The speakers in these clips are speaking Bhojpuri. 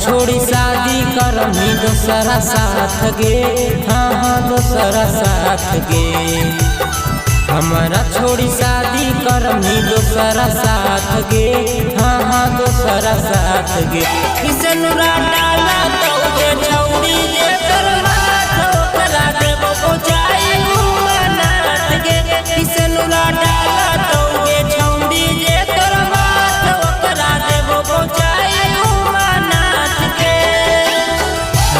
छोड़ी शादी करमी दोसरा साथ गे, हाँ हाँ दोसरा साथ गे। हमारा छोड़ी शादी करमी दोसरा साथ गे, हाँ हाँ दोसरा साथ गे। किसनुरा डाला तो गे छौड़ी जे तोर माथ ओकरा देबो पहुंचाई उमनाथ गे। किसनुरा डाला तो गे छौड़ी जे तोर माथ ओकरा देबो पहुंचाई उमनाथ गे।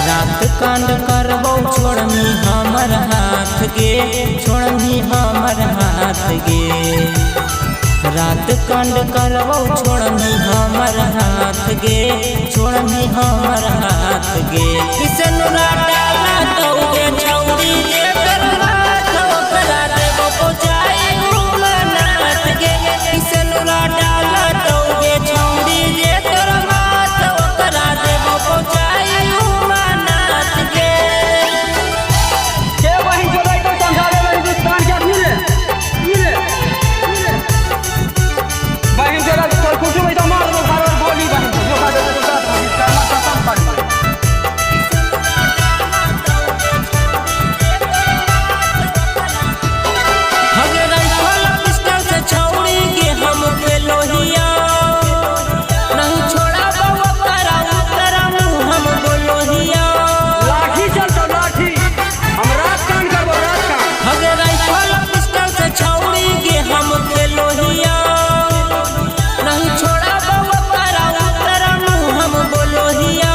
रात कांड करबो छोड़मी हमर हाथ गे, छोड़मी हमर हाथ गे। रात कांड करबो छोड़मी हमर हाथ गे, छोड़मी हमर हाथ गे। किसनुरा डाला तो गे छौड़ी जे तोर माथ ओकरा देबो पहुंचाई उमनाथ गे। किसनुरा डाला तो गे छौड़ी जे तोर माथ ओकरा देबो पहुंचाई उमनाथ गे। के वही जोड़ाई तो समझा दे हिंदुस्तान के नीले नीले वही जोड़ा तो कुछ भी तो मार दो भारत बोली वही जो का दे तो साथ में करना खत्म कर दे। अगर राइफल पिस्टल से छौड़ी के हम खेलोहिया, नहीं छोड़ा बउआ करा उतरा मुँह हम बोलोहिया। लाठी चल तो लाठी हम रात कांड करबो रात कांड। अगर राइफल पिस्टल से छौड़ी के हम खेलोहिया, नहीं छोड़ा बउआ करा उतरा मुँह हम बोलोहिया।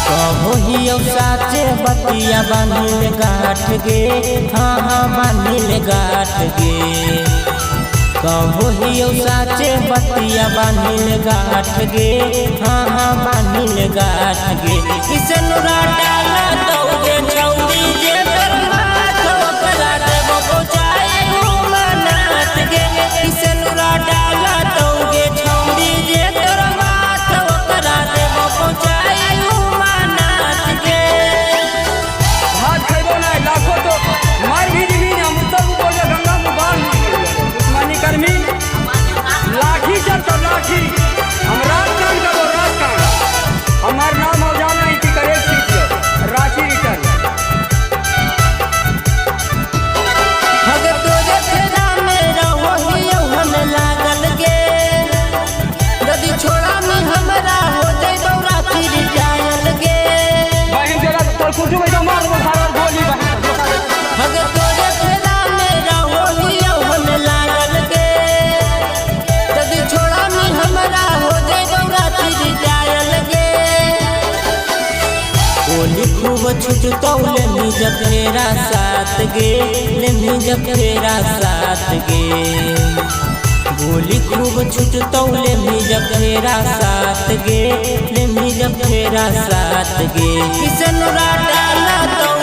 कहोहियो साचे बतिया बांधिल गाठ गे, हाँ हाँ बांधिल गाठ गे। कहोहियो साचे बतिया बांधिल गाठ गे, हाँ हाँ बांधिल गाठ गे। किसनुरा डाला तो गे छौड़ी जे तोर माथ ओकरा देबो पहुंचाई उमनाथ गे। किसनुरा डाला तो गे छौड़ी जे तोर माथ ओकरा देबो पहुंचाई उमनाथ गे। भात खइबो ना लाखों तो मार भी दिबी ना मुतब बोल गंगा में बाल दुश्मनी कर्मी लाठी चल तो लाठी हम रात कांड करबो रात कांड। हमार नाम हो जाना इति करे सीट रांची रिटर्न। अगर तोरे फेरा में रहोहियो हम लागल गे, यदि छोड़ा में हमरा हो जइबो रांची रिटायल गे। वही जरा तो कुछ भी तो मार दो भारत बोली वही अगर तोरे फेरा में रहोहियो हम लागल गे, यदि छोड़ा में हमरा हो जइबो रांची रिटायल गे। गोली खूब छुटतौ लेमी जब फेरा साथ गे, लेमी जब फेरा साथ गे। गोली खूब छुटतौ लेमी जब फेरा साथ गे, लेमी जब फेरा साथ गे। किसनुरा डाला तो